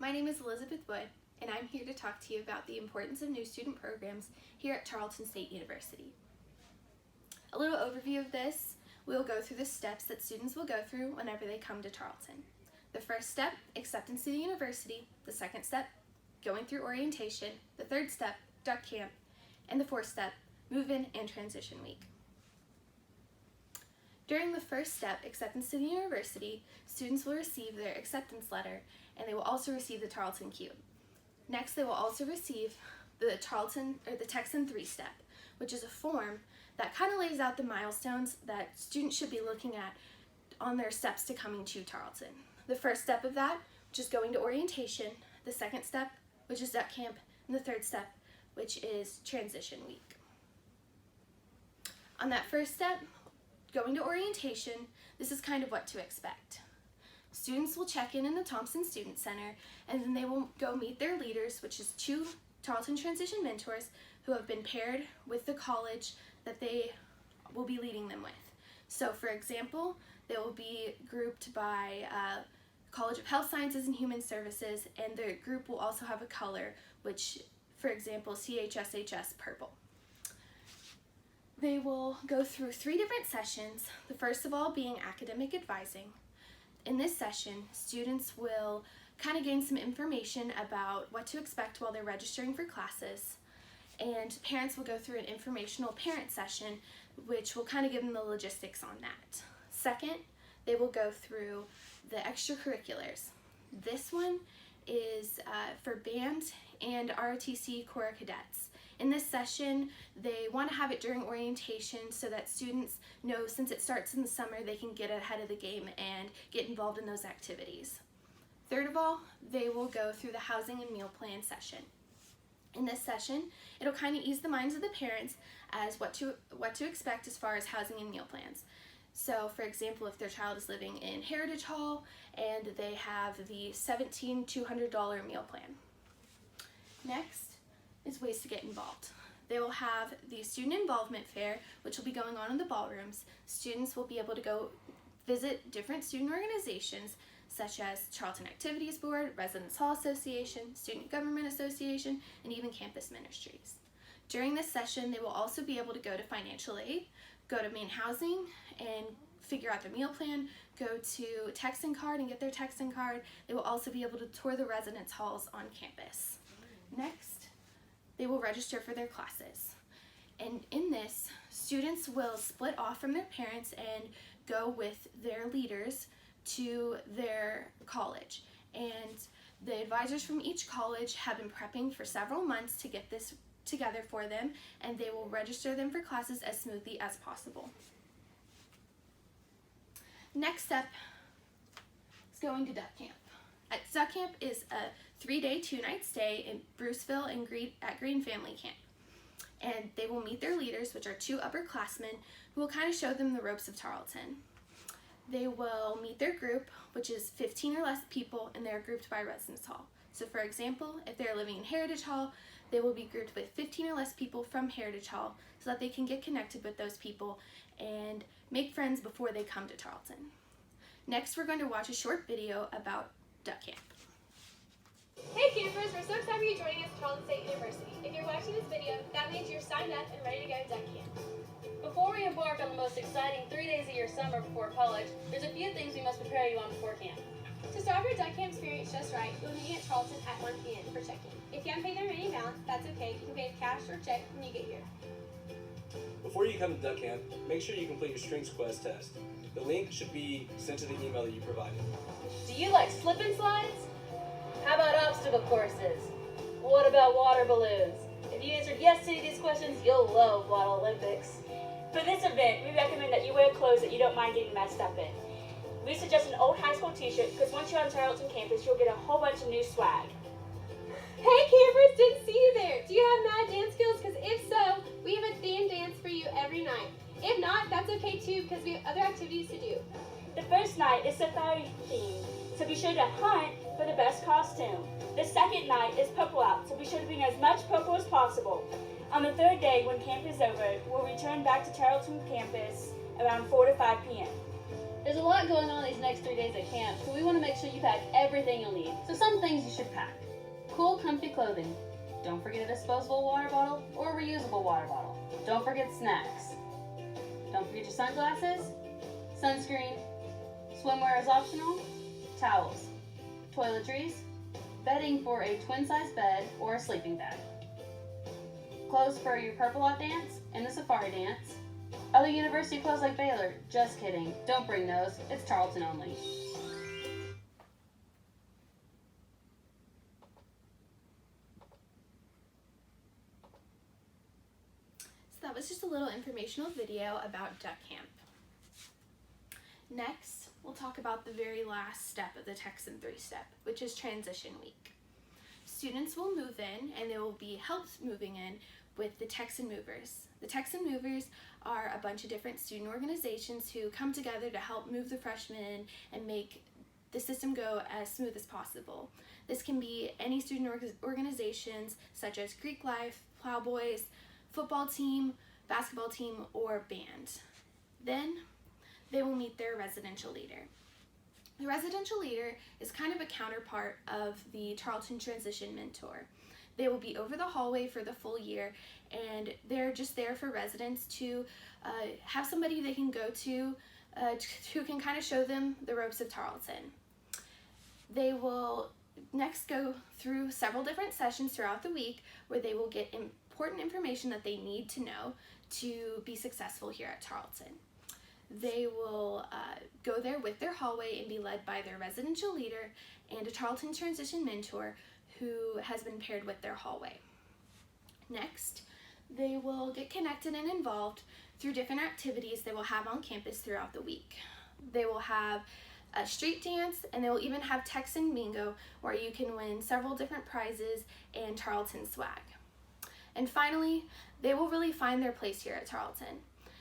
My name is Elizabeth Wood, and I'm here to talk to you about the importance of new student programs here at Tarleton State University. A little overview of this, we'll go through the steps that students will go through whenever they come to Tarleton. The first step, acceptance to the university. The second step, going through orientation. The third step, duck camp. And the fourth step, move-in and transition week. During the first step, acceptance to the university, students will receive their acceptance letter, and they will also receive the Tarleton Cube. Next, they will also receive the Texan 3-step, which is a form that kind of lays out the milestones that students should be looking at on their steps to coming to Tarleton. The first step of that, which is going to orientation, the second step, which is duck camp, and the third step, which is transition week. On that first step, going to orientation, this is kind of what to expect. Students will check in the Thompson Student Center, and then they will go meet their leaders, which is 2 Tarleton Transition mentors who have been paired with the college that they will be leading them with. So for example, they will be grouped by College of Health Sciences and Human Services, and their group will also have a color, which, for example, CHSHS purple. They will go through 3 different sessions, the first of all being academic advising. In this session, students will kind of gain some information about what to expect while they're registering for classes, and parents will go through an informational parent session, which will kind of give them the logistics on that. Second, they will go through the extracurriculars. This one is for band and ROTC Corps Cadets. In this session, they want to have it during orientation so that students know, since it starts in the summer, they can get ahead of the game and get involved in those activities. Third of all, they will go through the housing and meal plan session. In this session, it'll kind of ease the minds of the parents as what to expect as far as housing and meal plans. So, for example, if their child is living in Heritage Hall and they have the $1,700 meal plan. Next is ways to get involved. They will have the student involvement fair, which will be going on in the ballrooms. Students will be able to go visit different student organizations such as Tarleton Activities Board, Residence Hall Association, Student Government Association, and even Campus Ministries. During this session, they will also be able to go to financial aid, go to main housing and figure out their meal plan, go to Texan card and get their Texan card. They will also be able to tour the residence halls on campus. Next, they will register for their classes. And in this, students will split off from their parents and go with their leaders to their college. And the advisors from each college have been prepping for several months to get this together for them, and they will register them for classes as smoothly as possible. Next step is going to duck camp. Duck camp is a 3-day, 2-night stay in Bruceville and at Green Family Camp. And they will meet their leaders, which are 2 upperclassmen, who will kind of show them the ropes of Tarleton. They will meet their group, which is 15 or less people, and they're grouped by residence hall. So for example, if they're living in Heritage Hall, they will be grouped with 15 or less people from Heritage Hall so that they can get connected with those people and make friends before they come to Tarleton. Next, we're going to watch a short video about duck camp. Hey campers, we're so excited you're joining us at Tarleton State University. If you're watching this video, that means you're signed up and ready to go to duck camp. Before we embark on the most exciting 3 days of your summer before college, there's a few things we must prepare you on before camp. To start your duck camp experience just right, you'll meet at Tarleton at 1 p.m. for check-in. If you haven't paid the remaining balance, that's okay. You can pay with cash or check when you get here. Before you come to duck camp, make sure you complete your Strengths Quest test. The link should be sent to the email that you provided. Do you like slip and slides? How about obstacle courses? What about water balloons? If you answered yes to these questions, you'll love Water Olympics. For this event, we recommend that you wear clothes that you don't mind getting messed up in. We suggest an old high school t-shirt because once you're on Tarleton campus, you'll get a whole bunch of new swag. Hey campers, didn't see you there. Do you have mad dance skills? Because if so, we have a themed dance for you every night. If not, that's okay too because we have other activities to do. The first night is safari themed, so be sure to hunt for the best costume. The second night is purple out, so be sure to bring as much purple as possible. On the third day, when camp is over, we'll return back to Tarleton campus around 4 to 5 p.m. There's a lot going on these next 3 days at camp, so we want to make sure you pack everything you'll need. So some things you should pack. Cool, comfy clothing. Don't forget a disposable water bottle or a reusable water bottle. Don't forget snacks. Don't forget your sunglasses, sunscreen, swimwear is optional, towels, toiletries, bedding for a twin-size bed or a sleeping bag, clothes for your purple hot dance and the safari dance. Other university clothes like Baylor, just kidding, don't bring those, it's Tarleton only. So that was just a little informational video about duck camp. Next, we'll talk about the very last step of the Texan 3-step, which is transition week. Students will move in and they will be helped moving in with the Texan Movers. The Texan Movers are a bunch of different student organizations who come together to help move the freshmen in and make the system go as smooth as possible. This can be any student organizations such as Greek Life, Plowboys, football team, basketball team, or band. Then they will meet their residential leader. The residential leader is kind of a counterpart of the Tarleton Transition Mentor. They will be over the hallway for the full year, and they're just there for residents to have somebody they can go to who can kind of show them the ropes of Tarleton. They will next go through several different sessions throughout the week where they will get important information that they need to know to be successful here at Tarleton. They will go there with their hallway and be led by their residential leader and a Tarleton Transition Mentor who has been paired with their hallway. Next, they will get connected and involved through different activities they will have on campus throughout the week. They will have a street dance, and they will even have Texan Bingo, where you can win several different prizes and Tarleton swag. And finally, they will really find their place here at Tarleton.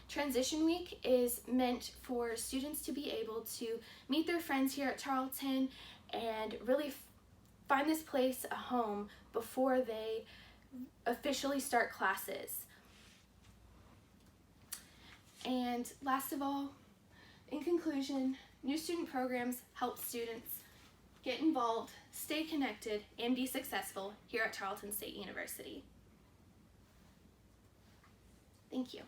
Transition Week is meant for students to be able to meet their friends here at Tarleton and really find this place a home before they officially start classes. And last of all, in conclusion, new student programs help students get involved, stay connected, and be successful here at Tarleton State University. Thank you.